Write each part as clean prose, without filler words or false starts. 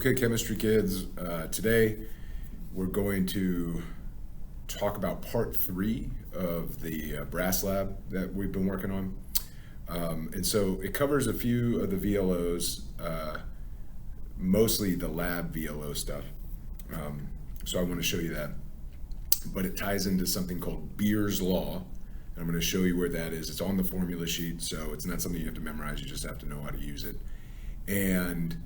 Okay, chemistry kids, today we're going to talk about part 3 of the brass lab that we've been working on. And so it covers a few of the VLOs, mostly the lab VLO stuff. So I want to show you that. But it ties into something called Beer's Law. And I'm going to show you where that is. It's on the formula sheet, so it's not something you have to memorize. You just have to know how to use it. And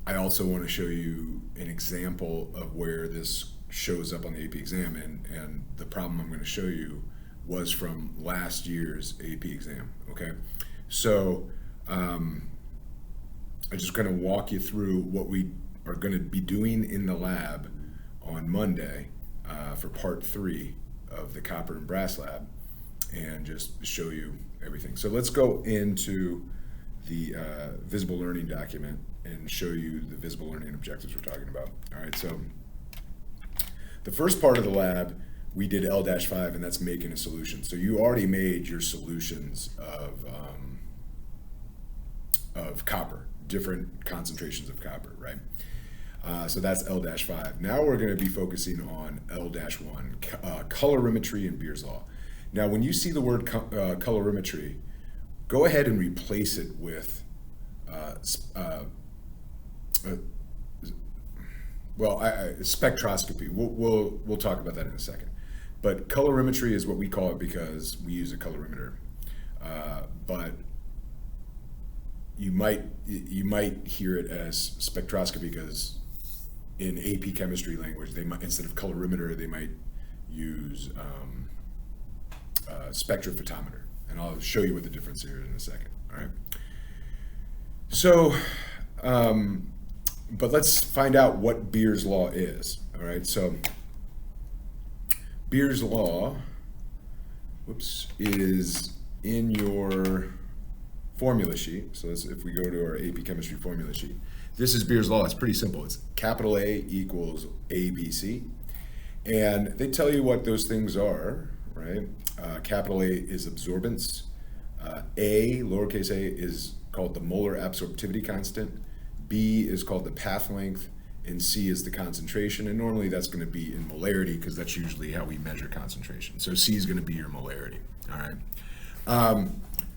I also want to show you an example of where this shows up on the AP exam, and the problem I'm going to show you was from last year's AP exam. Okay, so I'm just going to walk you through what we are going to be doing in the lab on Monday for part 3 of the copper and brass lab, and just show you everything. So let's go into the visible learning document and show you the visible learning objectives we're talking about. All right, so the first part of the lab, we did L-5, and that's making a solution. So you already made your solutions of copper, different concentrations of copper, right? So that's L-5. Now we're going to be focusing on L-1, colorimetry and Beer's Law. Now, when you see the word colorimetry, go ahead and replace it with spectroscopy. We'll talk about that in a second. But colorimetry is what we call it because we use a colorimeter. But you might hear it as spectroscopy because in AP chemistry language, they might, instead of colorimeter, they might use spectrophotometer. And I'll show you what the difference here is in a second. All right. So, but let's find out what Beer's Law is. All right. So, Beer's Law, is in your formula sheet. So if we go to our AP chemistry formula sheet, this is Beer's Law. It's pretty simple. It's capital A equals ABC, and they tell you what those things are. Right? Capital A is absorbance. A, lowercase a, is called the molar absorptivity constant. B is called the path length, and C is the concentration. And normally that's going to be in molarity because that's usually how we measure concentration. So C is going to be your molarity. All right.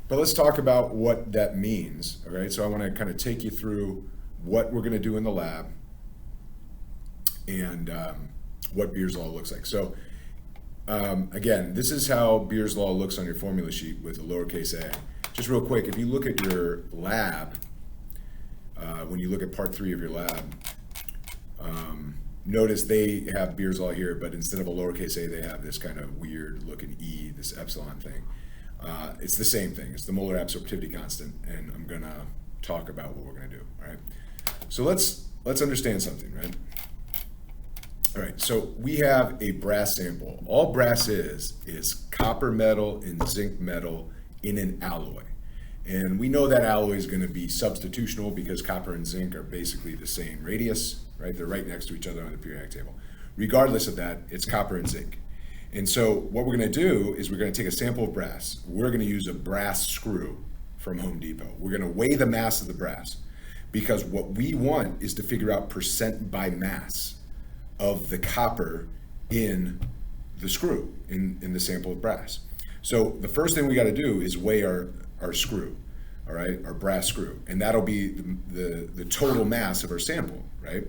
But let's talk about what that means. All right. So I want to kind of take you through what we're going to do in the lab and what Beer's Law looks like. So again, this is how Beer's Law looks on your formula sheet with a lowercase a. Just real quick, if you look at your lab, when you look at part 3 of your lab, notice they have Beer's Law here, but instead of a lowercase a, they have this kind of weird looking E, this epsilon thing. It's the same thing. It's the molar absorptivity constant, and I'm going to talk about what we're going to do. All right. So let's understand something, right? All right, so we have a brass sample. All brass is copper metal and zinc metal in an alloy. And we know that alloy is going to be substitutional because copper and zinc are basically the same radius, right? They're right next to each other on the periodic table. Regardless of that, it's copper and zinc. And so what we're going to do is we're going to take a sample of brass. We're going to use a brass screw from Home Depot. We're going to weigh the mass of the brass because what we want is to figure out percent by mass of the copper in the screw, in the sample of brass. So the first thing we got to do is weigh our screw, all right, our brass screw, and that'll be the total mass of our sample, right?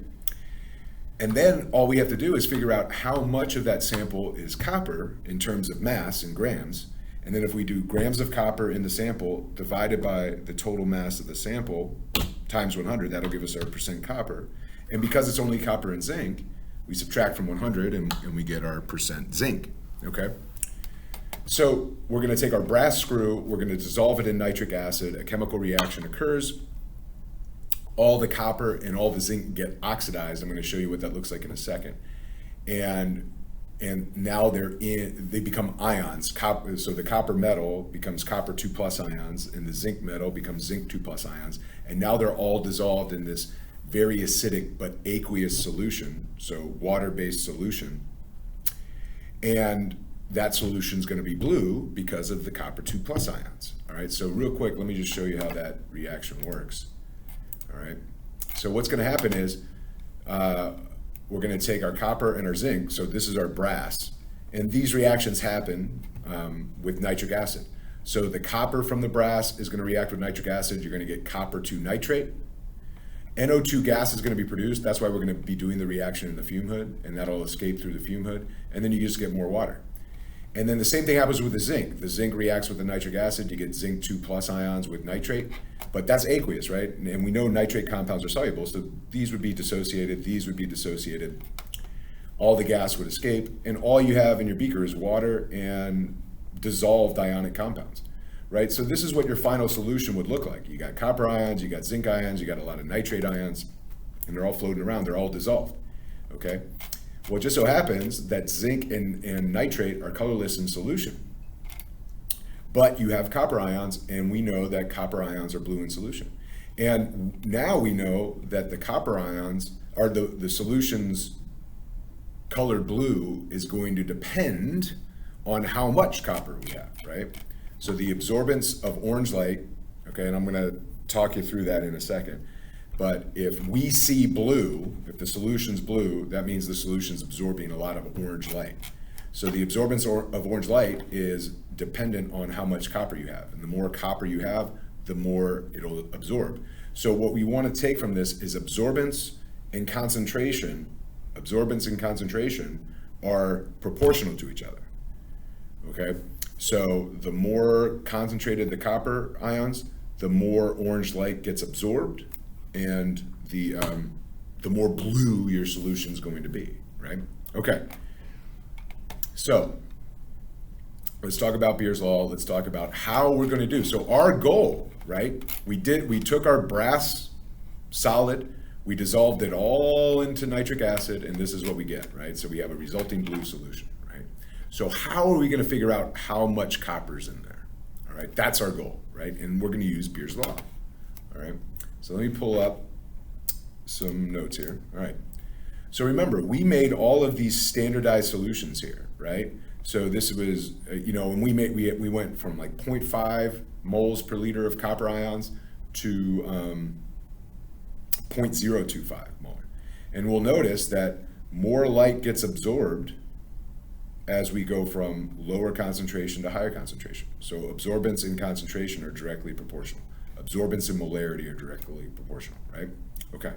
And then all we have to do is figure out how much of that sample is copper in terms of mass in grams, and then if we do grams of copper in the sample divided by the total mass of the sample times 100, that'll give us our percent copper. And because it's only copper and zinc, we subtract from 100 and we get our percent zinc, okay? So we're gonna take our brass screw, we're gonna dissolve it in nitric acid, a chemical reaction occurs, all the copper and all the zinc get oxidized. I'm gonna show you what that looks like in a second. And now they become ions. So the copper metal becomes copper 2+ ions and the zinc metal becomes zinc 2+ ions. And now they're all dissolved in this very acidic but aqueous solution, so water-based solution. And that solution is going to be blue because of the copper 2+ ions. All right, so real quick, let me just show you how that reaction works. All right, So what's going to happen is we're going to take our copper and our zinc, so this is our brass, and these reactions happen with nitric acid. So the copper from the brass is going to react with nitric acid. You're going to get copper to nitrate. NO2 gas is going to be produced. That's why we're going to be doing the reaction in the fume hood, and that'll escape through the fume hood, and then you just get more water. And then the same thing happens with the zinc. The zinc reacts with the nitric acid. You get zinc 2+ ions with nitrate, but that's aqueous, right? And we know nitrate compounds are soluble, so these would be dissociated, these would be dissociated. All the gas would escape, and all you have in your beaker is water and dissolved ionic compounds, right? So this is what your final solution would look like. You got copper ions, you got zinc ions, you got a lot of nitrate ions, and they're all floating around, they're all dissolved, okay? Well, it just so happens that zinc and nitrate are colorless in solution. But you have copper ions, and we know that copper ions are blue in solution. And now we know that the copper ions are the solution's colored blue is going to depend on how much copper we have, right? So the absorbance of orange light, okay, and I'm going to talk you through that in a second. But if we see blue, if the solution's blue, that means the solution's absorbing a lot of orange light. So the absorbance of orange light is dependent on how much copper you have. And the more copper you have, the more it'll absorb. So what we want to take from this is absorbance and concentration. Absorbance and concentration are proportional to each other, okay? So the more concentrated the copper ions, the more orange light gets absorbed, and the more blue your solution is going to be, right? Okay, so let's talk about Beer's law. Let's talk about how we're going to do. So our goal, right? We took our brass solid, we dissolved it all into nitric acid, and this is what we get, right? So we have a resulting blue solution, right? So how are we going to figure out how much copper's in there? All right, that's our goal, right? And we're going to use Beer's law, all right? So let me pull up some notes here. All right. So remember, we made all of these standardized solutions here, right? So this was, and we went from like 0.5 moles per liter of copper ions to 0.025 molar. And we'll notice that more light gets absorbed as we go from lower concentration to higher concentration. So absorbance and concentration are directly proportional. Absorbance and molarity are directly proportional, right? Okay.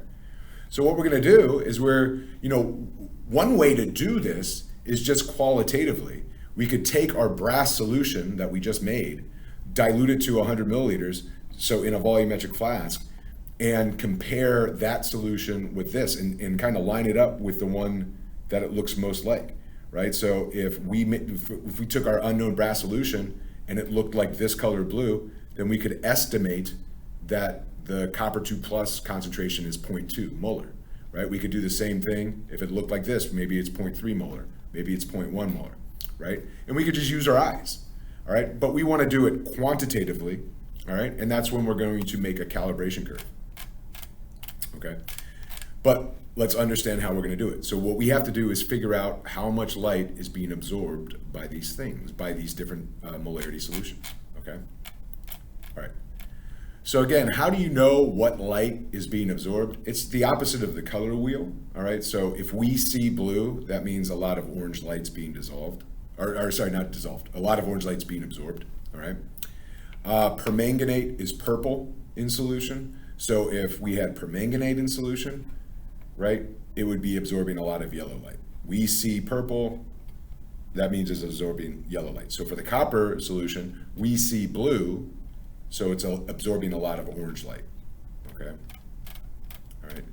So what we're going to do is one way to do this is just qualitatively. We could take our brass solution that we just made, dilute it to 100 milliliters, so in a volumetric flask, and compare that solution with this and kind of line it up with the one that it looks most like, right? So if we took our unknown brass solution and it looked like this color blue, then we could estimate that the copper 2+ concentration is 0.2 molar, right? We could do the same thing if it looked like this. Maybe it's 0.3 molar, maybe it's 0.1 molar, right? And we could just use our eyes, all right? But we want to do it quantitatively, all right? And that's when we're going to make a calibration curve, okay? But let's understand how we're going to do it. So what we have to do is figure out how much light is being absorbed by these things, by these different molarity solutions, okay? All right. So again, how do you know what light is being absorbed? It's the opposite of the color wheel, all right? So if we see blue, that means a lot of orange light's being dissolved, or sorry, not dissolved, a lot of orange light's being absorbed, all right? Permanganate is purple in solution. So if we had permanganate in solution, right, it would be absorbing a lot of yellow light. We see purple, that means it's absorbing yellow light. So for the copper solution, we see blue, so it's absorbing a lot of orange light, okay? All right.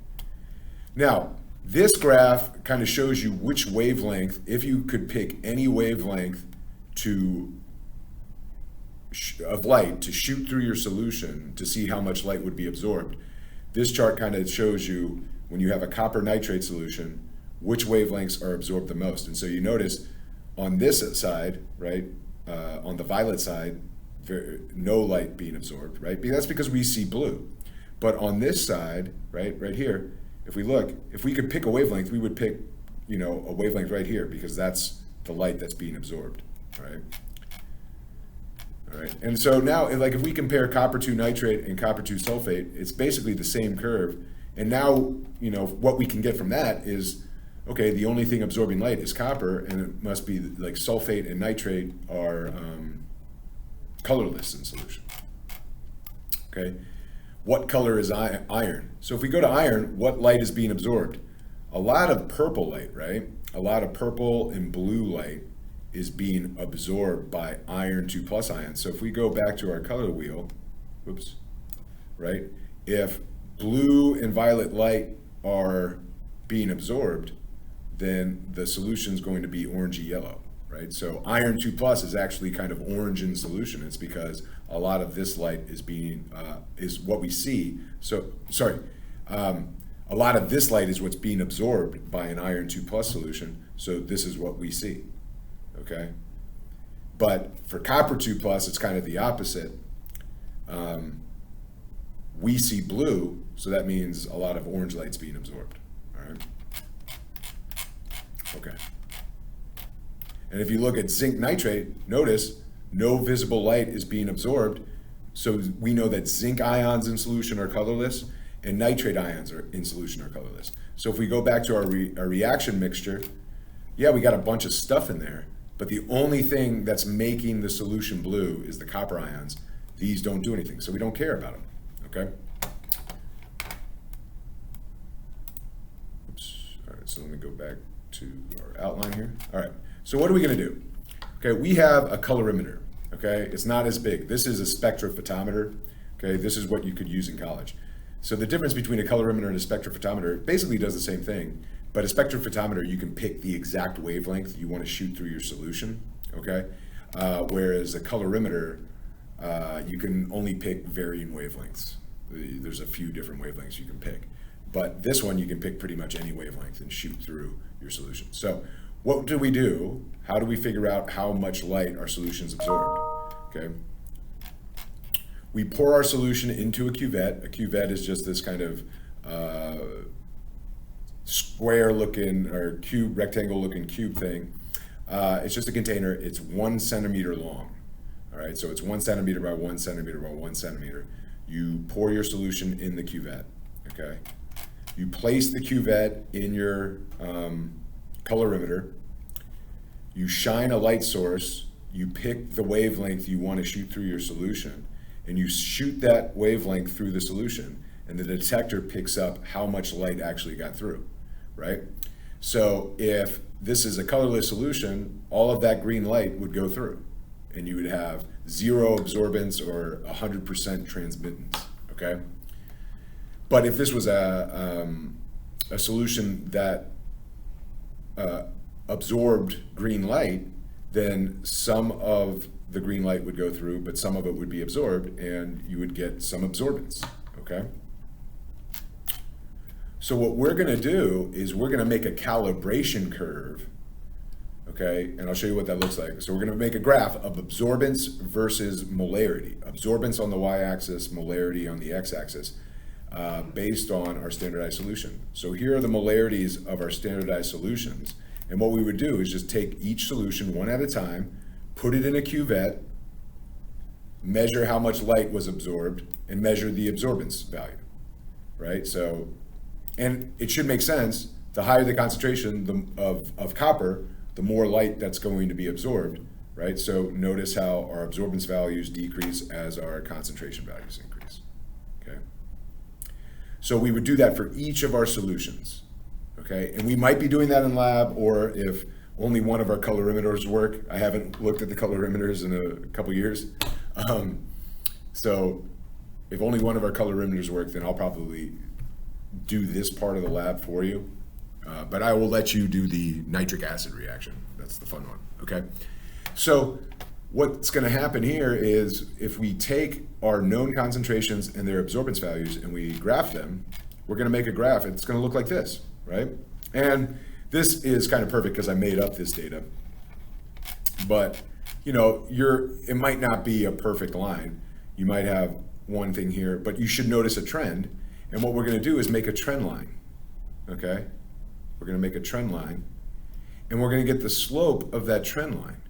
Now, this graph kind of shows you which wavelength, if you could pick any wavelength of light to shoot through your solution to see how much light would be absorbed. This chart kind of shows you when you have a copper nitrate solution, which wavelengths are absorbed the most. And so you notice on this side, right, on the violet side, no light being absorbed, right? That's because we see blue. But on this side, right here, if we look, if we could pick a wavelength, we would pick, a wavelength right here because that's the light that's being absorbed, right? All right, and so now, like if we compare copper 2 nitrate and copper 2 sulfate, it's basically the same curve. And now, what we can get from that is, okay, the only thing absorbing light is copper, and it must be like sulfate and nitrate are colorless in solution. Okay, what color is iron? So if we go to iron, what light is being absorbed? A lot of purple light, right? A lot of purple and blue light is being absorbed by iron 2+ ions. So if we go back to our color wheel, whoops, right? If blue and violet light are being absorbed, then the solution is going to be orangey yellow, right? So iron 2+ is actually kind of orange in solution. It's because a lot of this light is what we see. So, sorry, a lot of this light is what's being absorbed by an iron 2+ solution. So this is what we see, okay? But for copper 2+, it's kind of the opposite. We see blue, so that means a lot of orange light's being absorbed, all right? Okay. And if you look at zinc nitrate, notice no visible light is being absorbed. So we know that zinc ions in solution are colorless and nitrate ions are in solution are colorless. So if we go back to our reaction mixture, yeah, we got a bunch of stuff in there, but the only thing that's making the solution blue is the copper ions. These don't do anything, so we don't care about them, okay? Oops, all right, so let me go back to our outline here. All right, so what are we gonna do? Okay, we have a colorimeter, okay? It's not as big. This is a spectrophotometer, okay? This is what you could use in college. So the difference between a colorimeter and a spectrophotometer basically does the same thing, but a spectrophotometer, you can pick the exact wavelength you want to shoot through your solution, okay? Whereas a colorimeter, you can only pick varying wavelengths. There's a few different wavelengths you can pick. But this one, you can pick pretty much any wavelength and shoot through your solution. So what do we do? How do we figure out how much light our solution's absorbed? Okay. We pour our solution into a cuvette. A cuvette is just this kind of square looking or cube, rectangle looking cube thing. It's just a container. It's 1 centimeter long. All right, so it's 1 centimeter by 1 centimeter by 1 centimeter. You pour your solution in the cuvette, okay? You place the cuvette in your colorimeter. You shine a light source. You pick the wavelength you want to shoot through your solution, and you shoot that wavelength through the solution, and the detector picks up how much light actually got through, right? So if this is a colorless solution, all of that green light would go through, and you would have 0 absorbance or 100% transmittance, okay? But if this was a solution that absorbed green light, then some of the green light would go through, but some of it would be absorbed, and you would get some absorbance, okay? So what we're gonna do is we're gonna make a calibration curve, okay? And I'll show you what that looks like. So we're gonna make a graph of absorbance versus molarity. Absorbance on the y-axis, molarity on the x-axis, based on our standardized solution. So here are the molarities of our standardized solutions. And what we would do is just take each solution one at a time, put it in a cuvette, measure how much light was absorbed, and measure the absorbance value, right? So, and it should make sense, the higher the concentration of copper, the more light that's going to be absorbed, right? So notice how our absorbance values decrease as our concentration values increase, okay? So we would do that for each of our solutions, okay? And we might be doing that in lab, or if only one of our colorimeters work. I haven't looked at the colorimeters in a couple years. So if only one of our colorimeters work, then I'll probably do this part of the lab for you. But I will let you do the nitric acid reaction. That's the fun one, okay? So what's gonna happen here is if we take our known concentrations and their absorbance values and we graph them, we're gonna make a graph. It's gonna look like this, right? And this is kind of perfect because I made up this data. But you know, it might not be a perfect line. You might have one thing here, but you should notice a trend. And what we're gonna do is make a trend line, okay? We're gonna make a trend line, and we're gonna get the slope of that trend line.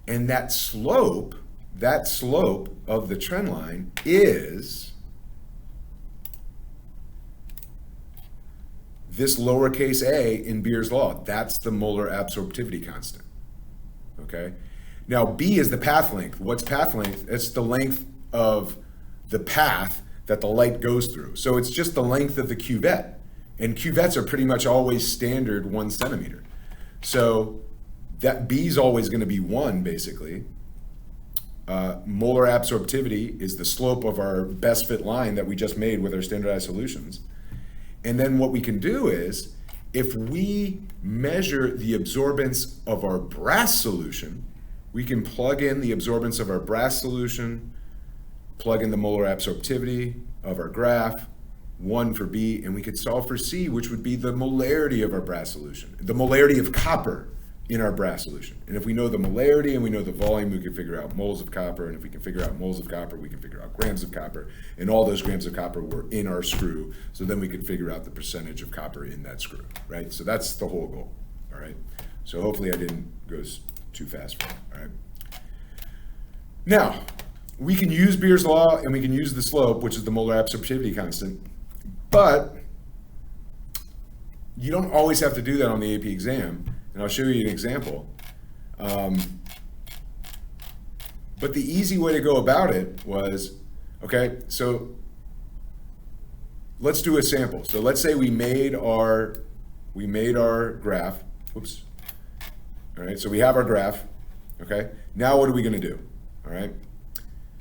And that slope of the trend line is this lowercase a in Beer's law, that's the molar absorptivity constant. Okay? Now, B is the path length. What's path length? It's the length of the path that the light goes through. So it's just the length of the cuvette. And cuvettes are pretty much always standard 1 centimeter. So that B is always going to be 1, basically. Molar absorptivity is the slope of our best fit line that we just made with our standardized solutions. And then what we can do is, if we measure the absorbance of our brass solution, we can plug in the absorbance of our brass solution, plug in the molar absorptivity of our graph, 1 for B, and we could solve for C, which would be the molarity of our brass solution, the molarity of copper in our brass solution. And if we know the molarity and we know the volume, we can figure out moles of copper. And if we can figure out moles of copper, we can figure out grams of copper. And all those grams of copper were in our screw. So then we can figure out the percentage of copper in that screw, right? So that's the whole goal, all right? So hopefully I didn't go too fast for it, all right? Now, we can use Beer's law and we can use the slope, which is the molar absorptivity constant, but you don't always have to do that on the AP exam. And I'll show you an example. But the easy way to go about it was, okay, so let's do a sample. So let's say we made our graph. Whoops. All right, so we have our graph. Okay, now what are we going to do? All right,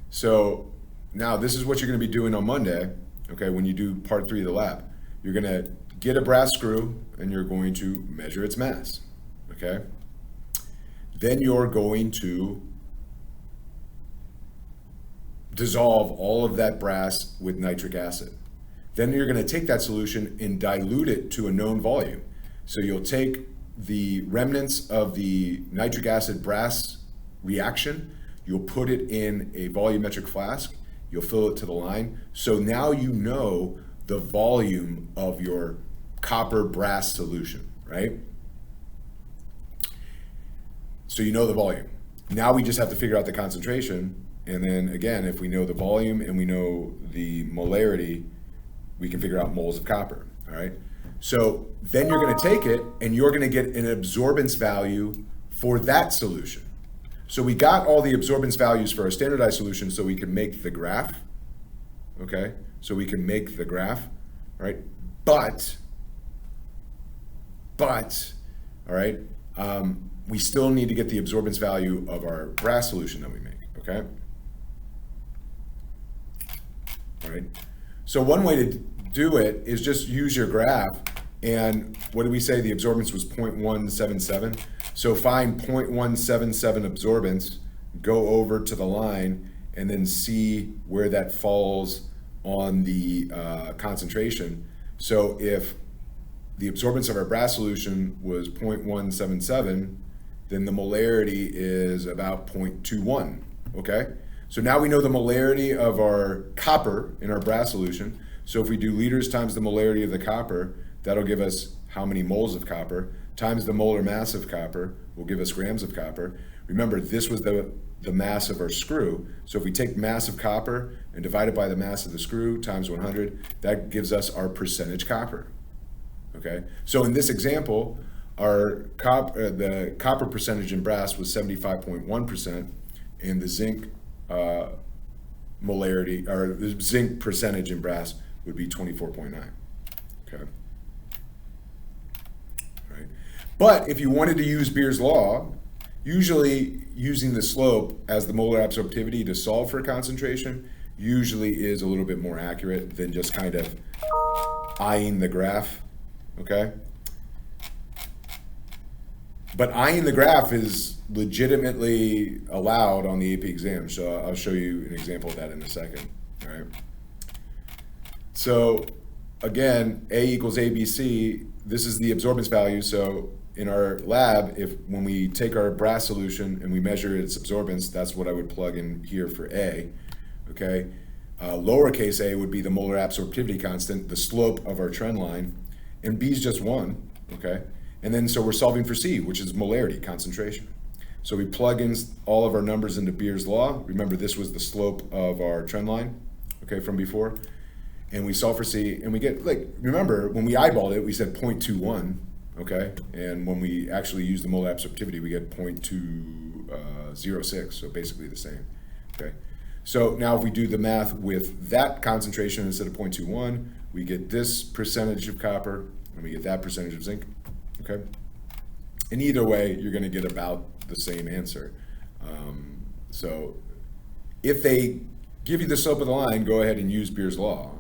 so now this is what you're going to be doing on Monday. Okay, when you do part 3 of the lab, you're going to get a brass screw and you're going to measure its mass. Okay, then you're going to dissolve all of that brass with nitric acid. Then you're going to take that solution and dilute it to a known volume. So you'll take the remnants of the nitric acid brass reaction, you'll put it in a volumetric flask, you'll fill it to the line. So now you know the volume of your copper brass solution, right? So you know the volume. Now we just have to figure out the concentration. And then again, if we know the volume and we know the molarity, we can figure out moles of copper, all right? So then you're gonna take it and you're gonna get an absorbance value for that solution. So we got all the absorbance values for our standardized solution so we can make the graph, okay? So we can make the graph, right? But, all right, we still need to get the absorbance value of our brass solution that we make, okay? All right, so one way to do it is just use your graph, and what did we say? The absorbance was 0.177. So find 0.177 absorbance, go over to the line, and then see where that falls on the concentration. So if the absorbance of our brass solution was 0.177, then the molarity is about 0.21, okay? So now we know the molarity of our copper in our brass solution. So if we do liters times the molarity of the copper, that'll give us how many moles of copper, times the molar mass of copper will give us grams of copper. Remember, this was the mass of our screw. So if we take mass of copper and divide it by the mass of the screw times 100, that gives us our percentage copper, okay? So in this example, the copper percentage in brass was 75.1%, and the zinc molarity, or the zinc percentage in brass would be 24.9, okay? All right. But if you wanted to use Beer's law, usually using the slope as the molar absorptivity to solve for concentration usually is a little bit more accurate than just kind of eyeing the graph, okay? But eyeing the graph is legitimately allowed on the AP exam, so I'll show you an example of that in a second, all right? So again, A equals ABC, this is the absorbance value. So in our lab, when we take our brass solution and we measure its absorbance, that's what I would plug in here for A, okay? Lowercase a would be the molar absorptivity constant, the slope of our trend line, and B is just 1, okay? And then so we're solving for C, which is molarity, concentration. So we plug in all of our numbers into Beer's law. Remember, this was the slope of our trend line, okay, from before. and we solve for C, and we get, like, remember, when we eyeballed it, we said 0.21, okay? And when we actually use the molar absorptivity, we get 0.206, so basically the same, okay? So now if we do the math with that concentration instead of 0.21, we get this percentage of copper, and we get that percentage of zinc, okay? And either way, you're gonna get about the same answer. So if they give you the slope of the line, go ahead and use Beer's law.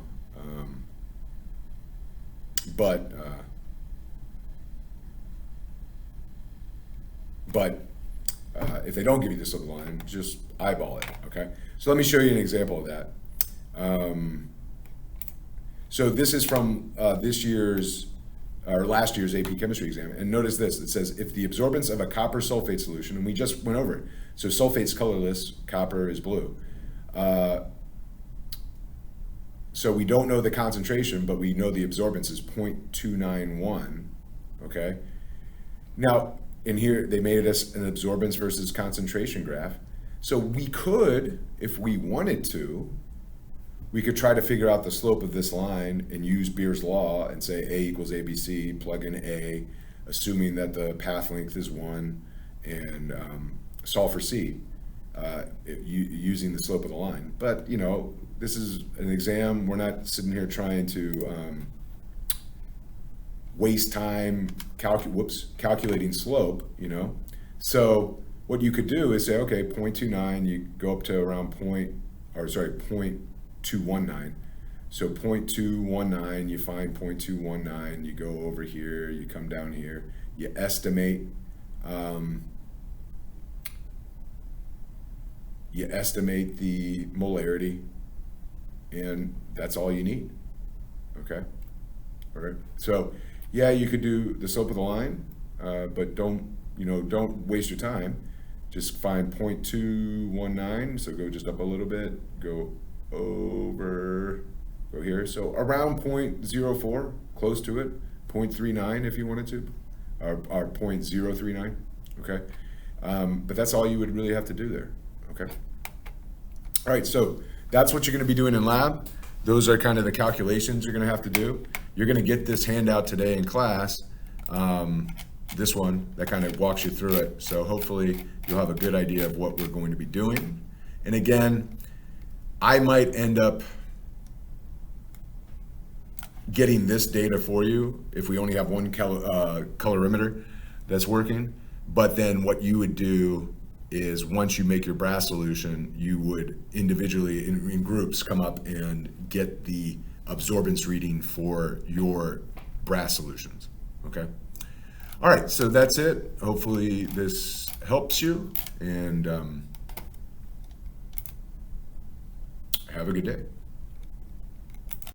But if they don't give you the slope of the line, just eyeball it, okay? So let me show you an example of that. So this is from last year's AP chemistry exam, and notice this, it says if the absorbance of a copper sulfate solution, and we just went over it, so sulfate's colorless, copper is blue. So we don't know the concentration, but we know the absorbance is 0.291, okay? Now, in here, they made us an absorbance versus concentration graph. So we could, if we wanted to, we could try to figure out the slope of this line and use Beer's law and say A equals ABC, plug in A, assuming that the path length is 1, and solve for C, using the slope of the line. But, you know, this is an exam. We're not sitting here trying to waste time calculating slope, you know. So what you could do is say, okay, 0.29, you go up to around 0.219. So 0.219, you find 0.219, you go over here, you come down here, you estimate the molarity, and that's all you need, okay? All right, so yeah, you could do the slope of the line, but don't waste your time. Just find 0.219, so go just up a little bit, go over, go here. So around 0.04, close to it, 0.39 if you wanted to, or 0.039, okay? But that's all you would really have to do there, okay? All right, so that's what you're gonna be doing in lab. Those are kind of the calculations you're gonna have to do. You're gonna get this handout today in class, this one that kind of walks you through it. So hopefully you'll have a good idea of what we're going to be doing. And again, I might end up getting this data for you if we only have one colorimeter that's working. But then what you would do is once you make your brass solution, you would individually in groups come up and get the absorbance reading for your brass solutions, okay? All right, so that's it. Hopefully this helps you, and have a good day.